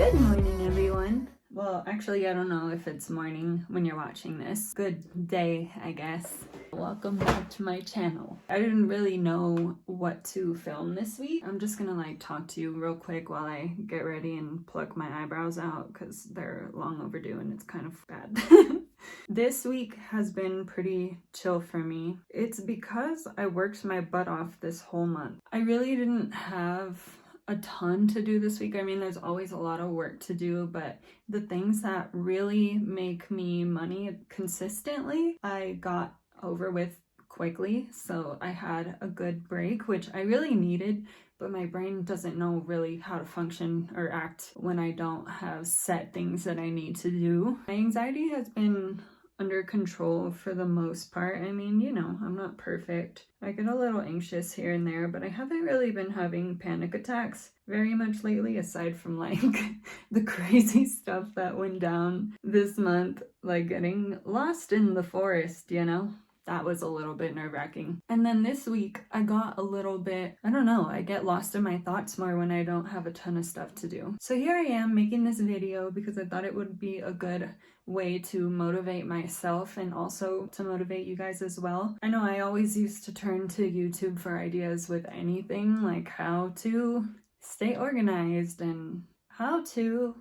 Good morning, everyone. Well, actually, I don't know if it's morning when you're watching this. Good day, I guess. Welcome back to my channel. I didn't really know what to film this week. I'm just gonna like talk to you real quick while I get ready and pluck my eyebrows out because they're long overdue and it's kind of bad. This week has been pretty chill for me. It's because I worked my butt off this whole month. I really didn't have a ton to do this week. I mean, there's always a lot of work to do, but the things that really make me money consistently, I got over with quickly. So I had a good break, which I really needed, but my brain doesn't know really how to function or act when I don't have set things that I need to do. My anxiety has been under control for the most part. I mean, you know, I'm not perfect. I get a little anxious here and there, but I haven't really been having panic attacks very much lately, aside from like the crazy stuff that went down this month, like getting lost in the forest, you know? That was a little bit nerve-wracking. And then this week, I got a little bit, I don't know, I get lost in my thoughts more when I don't have a ton of stuff to do. So here I am making this video because I thought it would be a good way to motivate myself and also to motivate you guys as well. I know I always used to turn to YouTube for ideas with anything, like how to stay organized and how to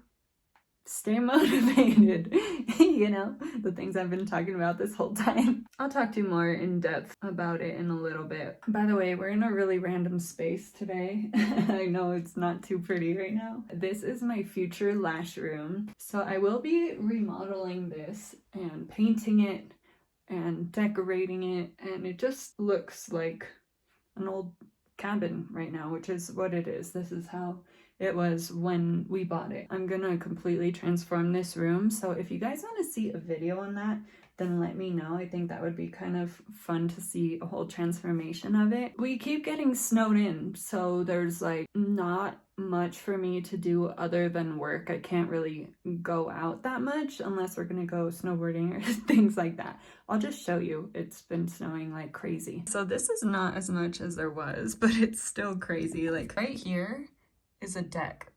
stay motivated, you know, the things I've been talking about this whole time. I'll talk to you more in depth about it in a little bit. By the way, we're in a really random space today. I know it's not too pretty right now. This is my future lash room. So I will be remodeling this and painting it and decorating it, and it just looks like an old cabin right now, which is what it is. This is how it was when we bought it. I'm gonna completely transform this room. So if you guys want to see a video on that, then let me know. I think that would be kind of fun to see a whole transformation of it. We keep getting snowed in, so there's like not much for me to do other than work. I can't really go out that much unless we're gonna go snowboarding or things like that. I'll just show you. It's been snowing like crazy. So this is not as much as there was, but it's still crazy. Like right here is a deck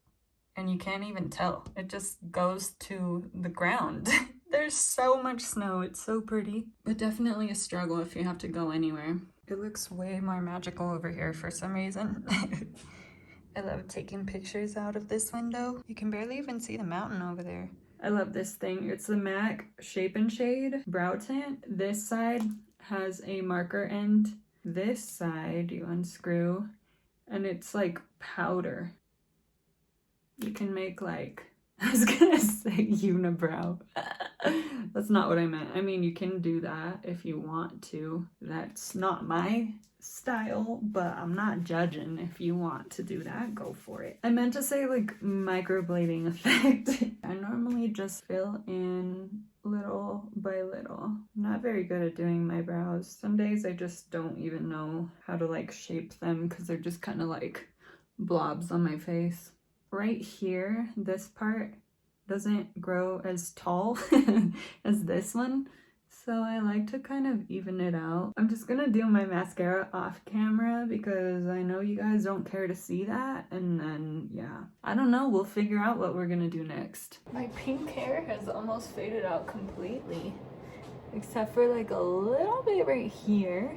and you can't even tell. It just goes to the ground. There's so much snow. It's so pretty, but definitely a struggle if you have to go anywhere. It looks way more magical over here for some reason. I love taking pictures out of this window. You can barely even see the mountain over there. I love this thing. It's the MAC Shape and Shade Brow Tint. This side has a marker end. This side you unscrew and it's like powder. You can make like, I was gonna say unibrow. That's not what I meant. I mean, you can do that if you want to. That's not my style, but I'm not judging. If you want to do that, go for it. I meant to say like microblading effect. I normally just fill in little by little. I'm not very good at doing my brows. Some days I just don't even know how to like shape them because they're just kind of like blobs on my face. Right here, this part doesn't grow as tall as this one, so I like to kind of even it out. I'm just gonna do my mascara off camera because I know you guys don't care to see that, and then yeah, I don't know, we'll figure out what we're gonna do next. My pink hair has almost faded out completely, except for like a little bit right here.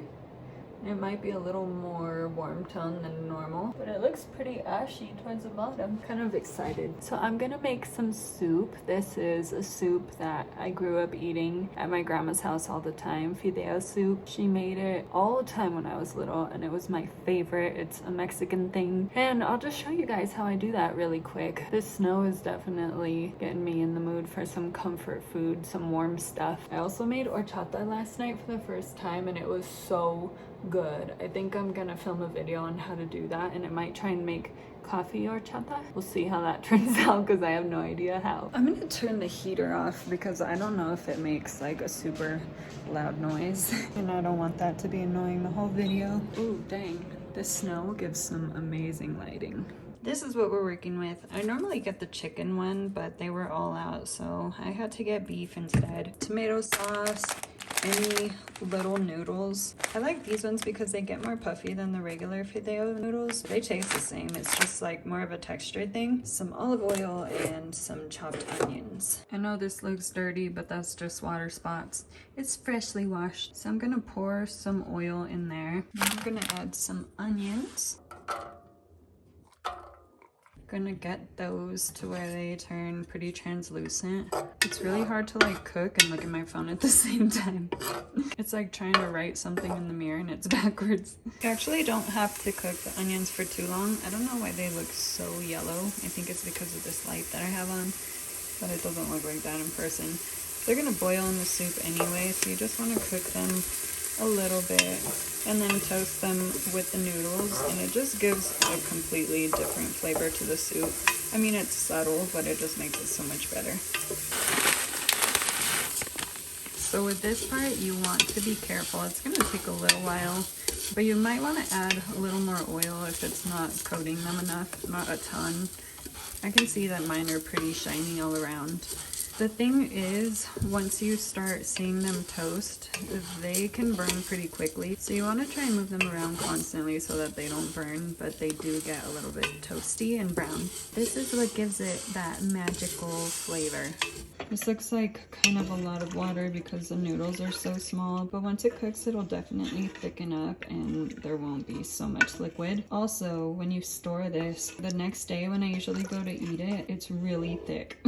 It might be a little more warm tone than normal, but it looks pretty ashy towards the bottom. Kind of excited. So I'm gonna make some soup. This is a soup that I grew up eating at my grandma's house all the time. Fideo soup. She made it all the time when I was little and it was my favorite. It's a Mexican thing. And I'll just show you guys how I do that really quick. This snow is definitely getting me in the mood for some comfort food, some warm stuff. I also made horchata last night for the first time and it was so good. I think I'm gonna film a video on how to do that, and I might try and make coffee horchata. We'll see how that turns out because I have no idea how. I'm gonna turn the heater off because I don't know if it makes like a super loud noise and I don't want that to be annoying the whole video. Ooh, dang. This snow gives some amazing lighting. This is what we're working with. I normally get the chicken one, but they were all out, so I had to get beef instead. Tomato sauce any little noodles. I like these ones because they get more puffy than the regular Fideo noodles. They taste the same. It's just like more of a texture thing. Some olive oil and some chopped onions. I know this looks dirty, but that's just water spots. It's freshly washed. So I'm gonna pour some oil in there. I'm gonna add some onions. Gonna get those to where they turn pretty translucent. It's really hard to like cook and look at my phone at the same time. It's like trying to write something in the mirror and it's backwards. You actually don't have to cook the onions for too long. I don't know why they look so yellow. I think it's because of this light that I have on, but it doesn't look like that in person. They're gonna boil in the soup anyway, so you just want to cook them a little bit and then toast them with the noodles, and it just gives a completely different flavor to the soup. I mean, it's subtle, but it just makes it so much better. So with this part, you want to be careful. It's gonna take a little while, but you might want to add a little more oil if it's not coating them enough, not a ton. I can see that mine are pretty shiny all around. The thing is, once you start seeing them toast, they can burn pretty quickly. So you want to try and move them around constantly so that they don't burn, but they do get a little bit toasty and brown. This is what gives it that magical flavor. This looks like kind of a lot of water because the noodles are so small, but once it cooks, it'll definitely thicken up and there won't be so much liquid. Also, when you store this, the next day when I usually go to eat it, it's really thick.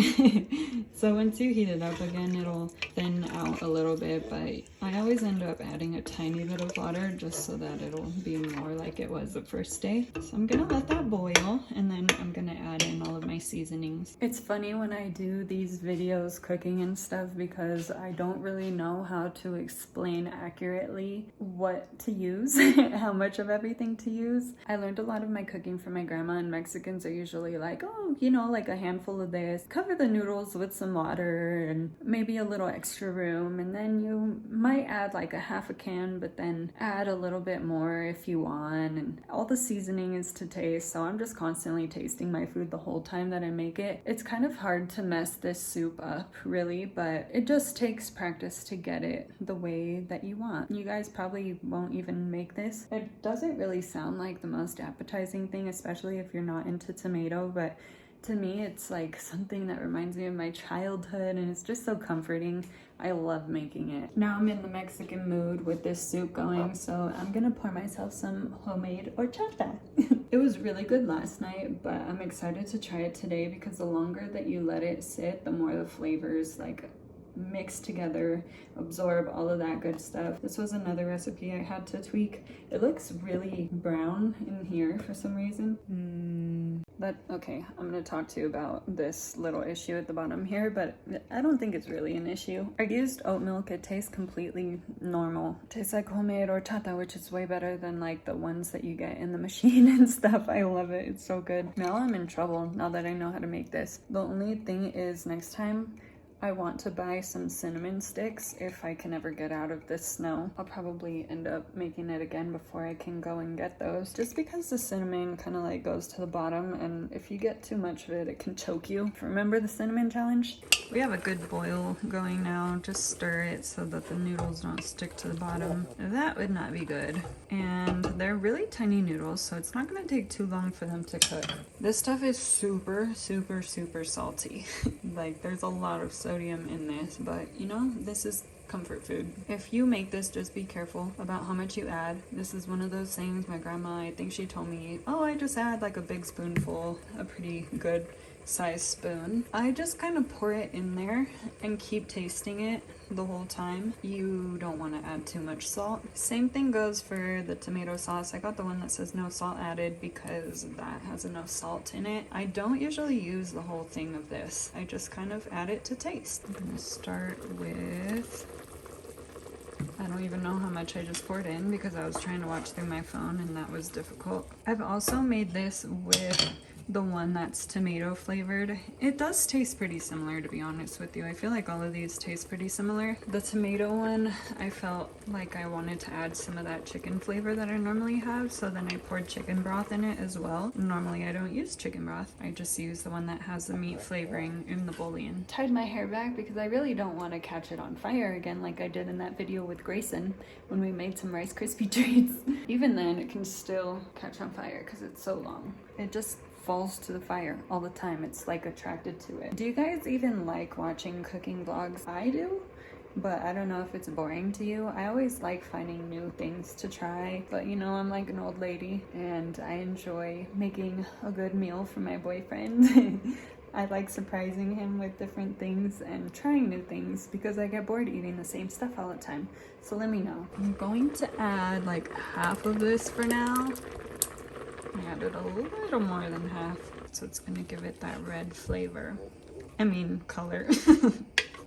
So once you heat it up again, it'll thin out a little bit, but I always end up adding a tiny bit of water just so that it'll be more like it was the first day. So I'm gonna let that boil and then I'm gonna add in all of my seasonings. It's funny when I do these videos cooking and stuff because I don't really know how to explain accurately what to use, how much of everything to use. I learned a lot of my cooking from my grandma, and Mexicans are usually like, oh, you know, like a handful of this, cover the noodles with some water and maybe a little extra room, and then you might add like a half a can, but then add a little bit more if you want, and all the seasoning is to taste. So I'm just constantly tasting my food the whole time that I make it. It's kind of hard to mess this soup up really, but it just takes practice to get it the way that you want. You guys probably won't even make this. It doesn't really sound like the most appetizing thing, especially if you're not into tomato, but to me, it's like something that reminds me of my childhood, and it's just so comforting. I love making it. Now I'm in the Mexican mood with this soup going, so I'm gonna pour myself some homemade horchata. It was really good last night, but I'm excited to try it today because the longer that you let it sit, the more the flavors like mix together, absorb all of that good stuff. This was another recipe I had to tweak. It looks really brown in here for some reason. But okay, I'm gonna talk to you about this little issue at the bottom here, but I don't think it's really an issue. I used oat milk. It tastes completely normal. It tastes like homemade horchata, which is way better than like the ones that you get in the machine and stuff. I love it. It's so good. Now I'm in trouble now that I know how to make this. The only thing is next time I want to buy some cinnamon sticks if I can ever get out of this snow. I'll probably end up making it again before I can go and get those, just because the cinnamon kind of like goes to the bottom, and if you get too much of it, it can choke you. Remember the cinnamon challenge? We have a good boil going now. Just stir it so that the noodles don't stick to the bottom. That would not be good. And they're really tiny noodles, so it's not gonna take too long for them to cook. This stuff is super, super, super salty. Like there's a lot of sodium in this, but you know, this is comfort food. If you make this, just be careful about how much you add. This is one of those things my grandma, I think she told me, oh, I just add like a big spoonful, a pretty good size spoon. I just kind of pour it in there and keep tasting it the whole time. You don't want to add too much salt. Same thing goes for the tomato sauce. I got the one that says no salt added because that has enough salt in it. I don't usually use the whole thing of this. I just kind of add it to taste. I'm gonna start with, I don't even know how much I just poured in because I was trying to watch through my phone and that was difficult. I've also made this with the one that's tomato flavored. It does taste pretty similar, to be honest with you. I feel like all of these taste pretty similar. The tomato one, I felt like I wanted to add some of that chicken flavor that I normally have, so then I poured chicken broth in it as well. Normally I don't use chicken broth. I just use the one that has the meat flavoring in the bouillon. Tied my hair back because I really don't want to catch it on fire again like I did in that video with Grayson when we made some Rice Krispie treats. Even then it can still catch on fire because it's so long. It just falls to the fire all the time. It's like attracted to it. Do you guys even like watching cooking vlogs? I do, but I don't know if it's boring to you. I always like finding new things to try, but you know, I'm like an old lady and I enjoy making a good meal for my boyfriend. I like surprising him with different things and trying new things because I get bored eating the same stuff all the time. So let me know. I'm going to add like half of this for now. I added a little more than half, so it's gonna give it that red flavor. I mean, color.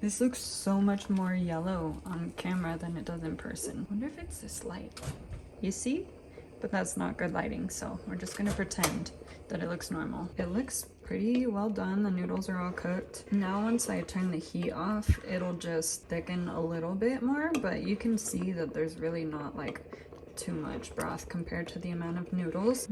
This looks so much more yellow on camera than it does in person. I wonder if it's this light. You see? But that's not good lighting, so we're just gonna pretend that it looks normal. It looks pretty well done. The noodles are all cooked. Now once I turn the heat off, it'll just thicken a little bit more, but you can see that there's really not like too much broth compared to the amount of noodles.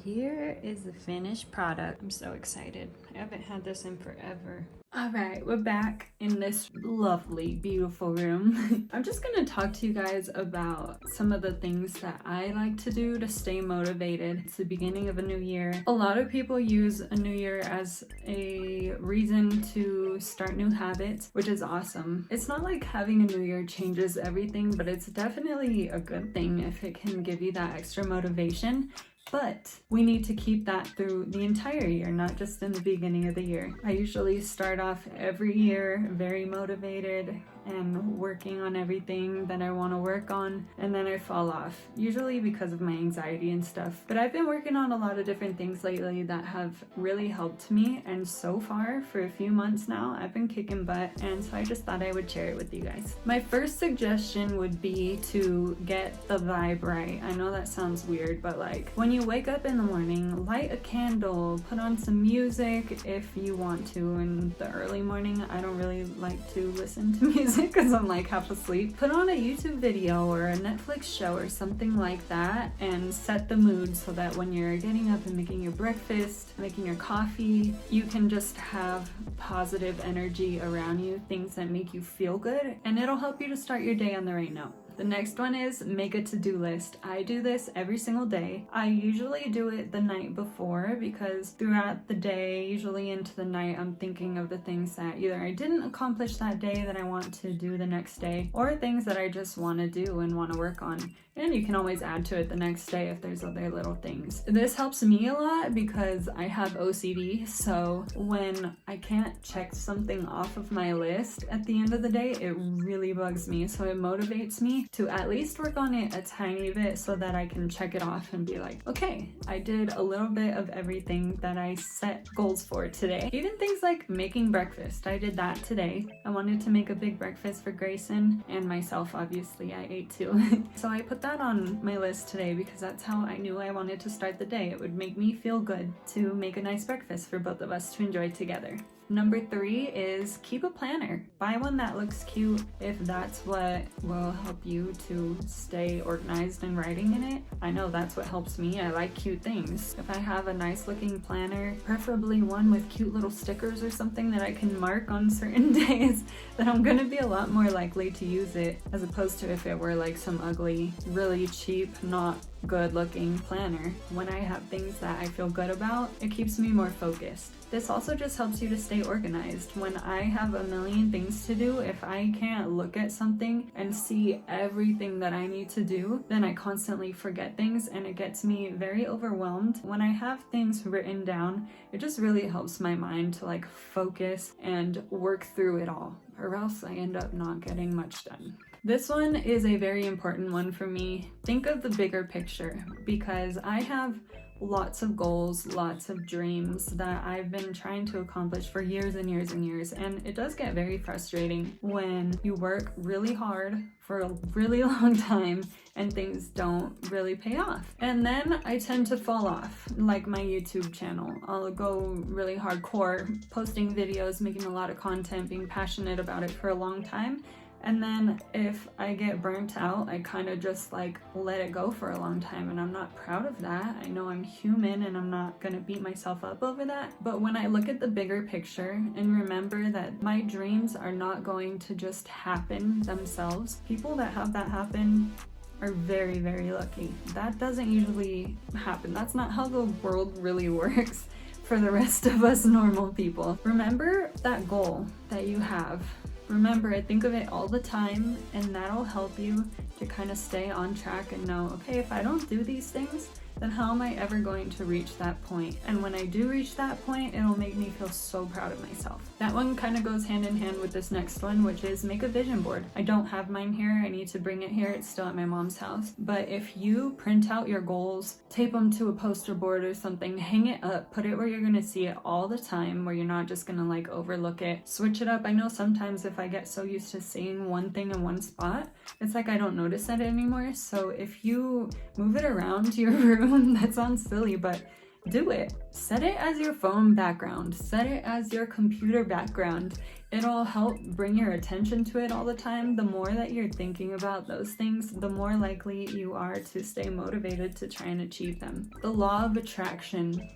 Here is the finished product. I'm so excited. I haven't had this in forever. All right, we're back in this lovely, beautiful room. I'm just gonna talk to you guys about some of the things that I like to do to stay motivated. It's the beginning of a new year. A lot of people use a new year as a reason to start new habits, which is awesome. It's not like having a new year changes everything, but it's definitely a good thing if it can give you that extra motivation. But we need to keep that through the entire year, not just in the beginning of the year. I usually start off every year very motivated and working on everything that I want to work on, and then I fall off, usually because of my anxiety and stuff. But I've been working on a lot of different things lately that have really helped me, and so far, for a few months now, I've been kicking butt, and so I just thought I would share it with you guys. My first suggestion would be to get the vibe right. I know that sounds weird, but like when you wake up in the morning, light a candle, put on some music if you want to. In the early morning, I don't really like to listen to music because I'm like half asleep. Put on a YouTube video or a Netflix show or something like that and set the mood so that when you're getting up and making your breakfast, making your coffee, you can just have positive energy around you, things that make you feel good, and it'll help you to start your day on the right note. The next one is make a to-do list. I do this every single day. I usually do it the night before because throughout the day, usually into the night, I'm thinking of the things that either I didn't accomplish that day that I want to do the next day, or things that I just want to do and want to work on. And you can always add to it the next day if there's other little things. This helps me a lot because I have OCD, so when I can't check something off of my list at the end of the day, it really bugs me. So it motivates me to at least work on it a tiny bit so that I can check it off and be like, okay, I did a little bit of everything that I set goals for today. Even things like making breakfast. I did that today. I wanted to make a big breakfast for Grayson and myself, obviously. I ate too. So I put that on my list today because that's how I knew I wanted to start the day. It would make me feel good to make a nice breakfast for both of us to enjoy together. Number 3 is keep a planner. Buy one that looks cute if that's what will help you to stay organized and writing in it. I know that's what helps me. I like cute things. If I have a nice looking planner, preferably one with cute little stickers or something that I can mark on certain days, then I'm gonna be a lot more likely to use it as opposed to if it were like some ugly, really cheap, not good looking planner. When I have things that I feel good about, it keeps me more focused. This also just helps you to stay organized. When I have a million things to do, if I can't look at something and see everything that I need to do, then I constantly forget things and it gets me very overwhelmed. When I have things written down, it just really helps my mind to like focus and work through it all, or else I end up not getting much done. This one is a very important one for me. Think of the bigger picture, because I have lots of goals, lots of dreams that I've been trying to accomplish for years and years and years, and it does get very frustrating when you work really hard for a really long time and things don't really pay off. And then I tend to fall off, like my YouTube channel. I'll go really hardcore, posting videos, making a lot of content, being passionate about it for a long time. And then if I get burnt out, I kind of just like let it go for a long time, and I'm not proud of that. I know I'm human and I'm not gonna beat myself up over that. But when I look at the bigger picture and remember that my dreams are not going to just happen themselves, people that have that happen are very, very lucky. That doesn't usually happen. That's not how the world really works for the rest of us normal people. Remember that goal that you have. Remember it, think of it all the time, and that'll help you to kind of stay on track and know, okay, if I don't do these things, then how am I ever going to reach that point? And when I do reach that point, it'll make me feel so proud of myself. That one kind of goes hand in hand with this next one, which is make a vision board. I don't have mine here. I need to bring it here. It's still at my mom's house. But if you print out your goals, tape them to a poster board or something, hang it up, put it where you're going to see it all the time, where you're not just going to like overlook it. Switch it up. I know sometimes if I get so used to seeing one thing in one spot, it's like I don't notice it anymore. So if you move it around your room, that sounds silly, but do it. Set it as your phone background. Set it as your computer background. It'll help bring your attention to it all the time. The more that you're thinking about those things, the more likely you are to stay motivated to try and achieve them. The law of attraction.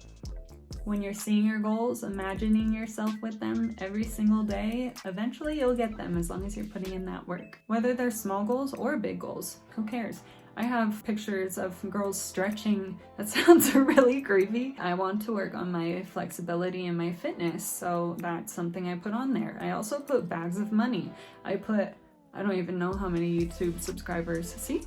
When you're seeing your goals, imagining yourself with them every single day, eventually you'll get them as long as you're putting in that work. Whether they're small goals or big goals, who cares? I have pictures of girls stretching. That sounds really creepy. I want to work on my flexibility and my fitness, so that's something I put on there. I also put bags of money. I don't even know how many YouTube subscribers. See?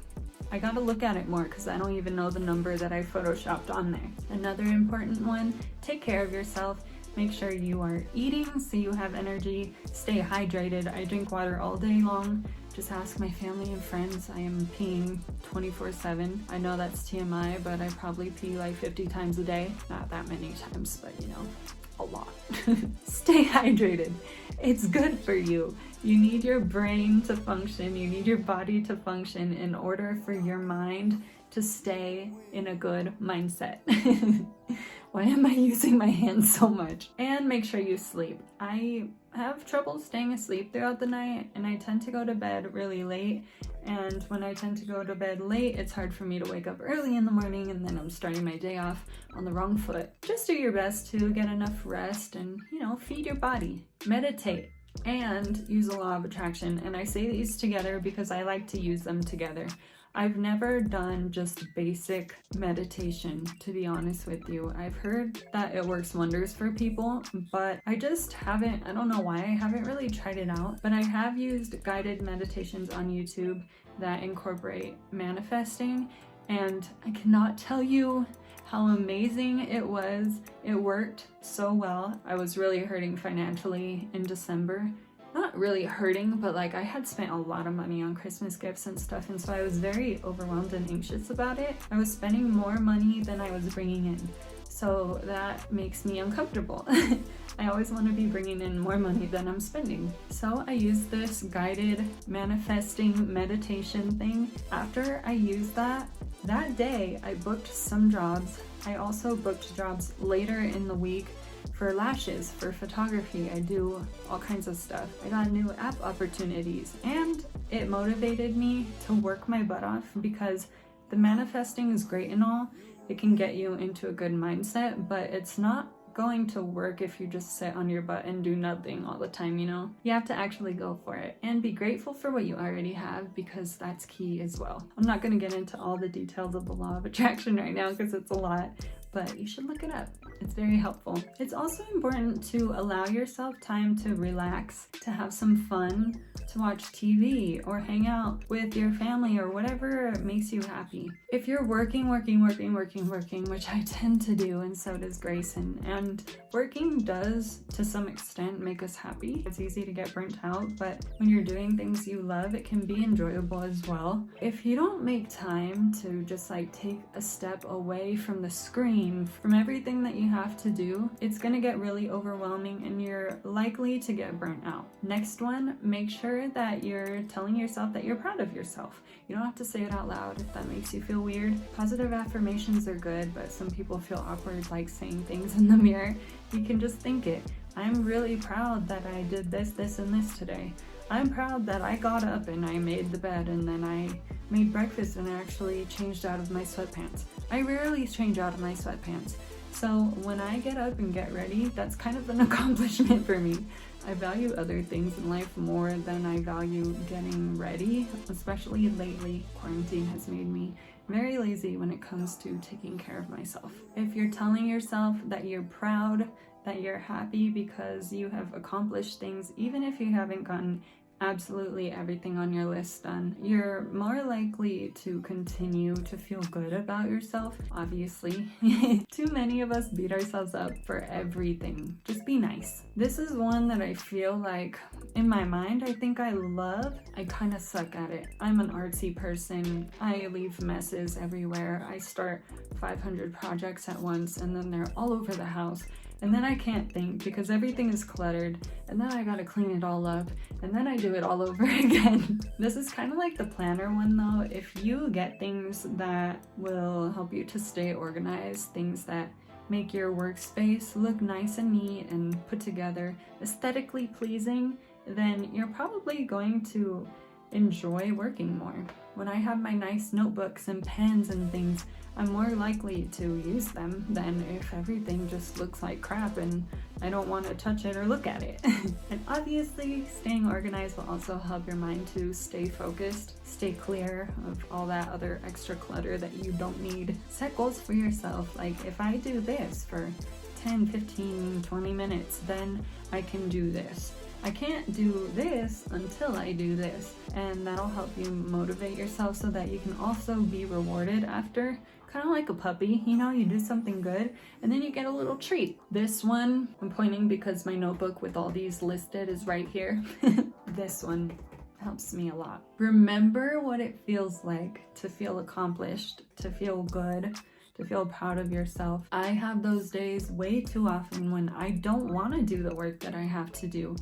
I gotta look at it more because I don't even know the number that I photoshopped on there. Another important one, take care of yourself. Make sure you are eating so you have energy. Stay hydrated. I drink water all day long. Just ask my family and friends. I am peeing 24/7. I know that's TMI, but I probably pee like 50 times a day. Not that many times, but you know, a lot. Stay hydrated. It's good for you. You need your brain to function. You need your body to function in order for your mind to stay in a good mindset. Why am I using my hands so much? And make sure you sleep. I have trouble staying asleep throughout the night, and I tend to go to bed really late. And when I tend to go to bed late, it's hard for me to wake up early in the morning, and then I'm starting my day off on the wrong foot. Just do your best to get enough rest and, you know, feed your body. Meditate and use the law of attraction. And I say these together because I like to use them together. I've never done just basic meditation, to be honest with you. I've heard that it works wonders for people, but I just haven't, I don't know why, I haven't really tried it out. But I have used guided meditations on YouTube that incorporate manifesting, and I cannot tell you how amazing it was. It worked so well. I was really hurting financially in December. Not really hurting, but like I had spent a lot of money on Christmas gifts and stuff, and so I was very overwhelmed and anxious about it. I was spending more money than I was bringing in, so that makes me uncomfortable. I always want to be bringing in more money than I'm spending. So I used this guided manifesting meditation thing. After I used that day, I booked some jobs. I also booked jobs later in the week for lashes, for photography. I do all kinds of stuff. I got new app opportunities, and it motivated me to work my butt off, because the manifesting is great and all. It can get you into a good mindset, but it's not going to work if you just sit on your butt and do nothing all the time, you know? You have to actually go for it and be grateful for what you already have, because that's key as well. I'm not going to get into all the details of the law of attraction right now because it's a lot, but you should look it up. It's very helpful. It's also important to allow yourself time to relax, to have some fun, to watch TV or hang out with your family or whatever makes you happy. If you're working, which I tend to do, and so does Grayson, and working does to some extent make us happy. It's easy to get burnt out, but when you're doing things you love, it can be enjoyable as well. If you don't make time to just like take a step away from the screen, from everything that you have to do, it's gonna get really overwhelming and you're likely to get burnt out. Next one, make sure that you're telling yourself that you're proud of yourself. You don't have to say it out loud if that makes you feel weird. Positive affirmations are good, but some people feel awkward like saying things in the mirror. You can just think it. I'm really proud that I did this, this, and this today. I'm proud that I got up and I made the bed and then I made breakfast and actually changed out of my sweatpants. I rarely change out of my sweatpants. So when I get up and get ready, that's kind of an accomplishment for me. I value other things in life more than I value getting ready, especially lately. Quarantine has made me very lazy when it comes to taking care of myself. If you're telling yourself that you're proud, that you're happy because you have accomplished things, even if you haven't gotten absolutely everything on your list done, you're more likely to continue to feel good about yourself, obviously. Too many of us beat ourselves up for everything. Just be nice. This is one that I feel like, in my mind, I think I love. I kind of suck at it. I'm an artsy person. I leave messes everywhere. I start 500 projects at once and then they're all over the house. And then I can't think because everything is cluttered, and then I gotta clean it all up, and then I do it all over again. This is kind of like the planner one though. If you get things that will help you to stay organized, things that make your workspace look nice and neat and put together, aesthetically pleasing, then you're probably going to enjoy working more. When I have my nice notebooks and pens and things, I'm more likely to use them than if everything just looks like crap and I don't want to touch it or look at it. And obviously, staying organized will also help your mind to stay focused, stay clear of all that other extra clutter that you don't need. Set goals for yourself, like if I do this for 10, 15, 20 minutes, then I can do this. I can't do this until I do this, and that'll help you motivate yourself so that you can also be rewarded after, kind of like a puppy, you know, you do something good and then you get a little treat. This one, I'm pointing because my notebook with all these listed is right here. This one helps me a lot. Remember what it feels like to feel accomplished, to feel good, to feel proud of yourself. I have those days way too often when I don't want to do the work that I have to do.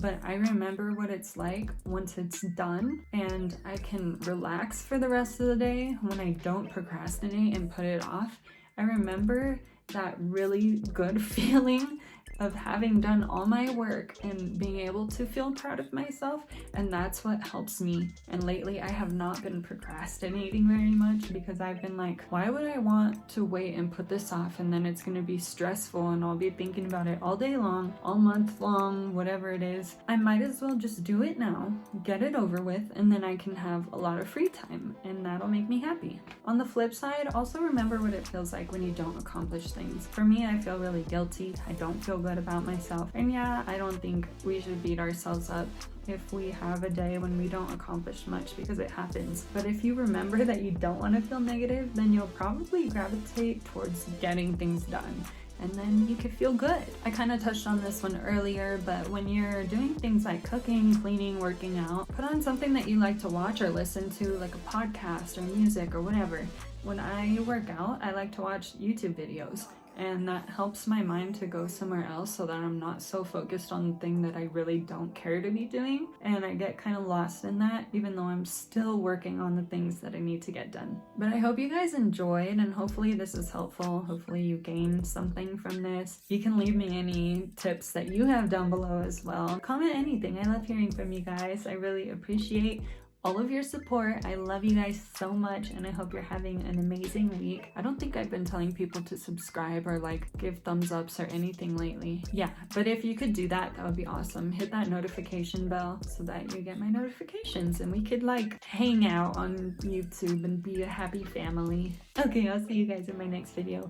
But I remember what it's like once it's done and I can relax for the rest of the day when I don't procrastinate and put it off. I remember that really good feeling of having done all my work and being able to feel proud of myself, and that's what helps me. And lately I have not been procrastinating very much because I've been like, why would I want to wait and put this off and then it's going to be stressful and I'll be thinking about it all day long, all month long, whatever it is. I might as well just do it now, get it over with, and then I can have a lot of free time and that'll make me happy. On the flip side, also remember what it feels like when you don't accomplish things. For me, I feel really guilty. I don't feel good about myself. And yeah, I don't think we should beat ourselves up if we have a day when we don't accomplish much, because it happens. But if you remember that you don't want to feel negative, then you'll probably gravitate towards getting things done. And then you can feel good. I kind of touched on this one earlier, but when you're doing things like cooking, cleaning, working out, put on something that you like to watch or listen to, like a podcast or music or whatever. When I work out, I like to watch YouTube videos, and that helps my mind to go somewhere else so that I'm not so focused on the thing that I really don't care to be doing, and I get kind of lost in that even though I'm still working on the things that I need to get done. But I hope you guys enjoyed, and hopefully this is helpful. Hopefully you gained something from this. You can leave me any tips that you have down below as well. Comment anything. I love hearing from you guys. I really appreciate all of your support. I love you guys so much, and I hope you're having an amazing week. I don't think I've been telling people to subscribe or like give thumbs ups or anything lately. Yeah, but if you could do that, that would be awesome. Hit that notification bell so that you get my notifications and we could like hang out on YouTube and be a happy family. Okay, I'll see you guys in my next video.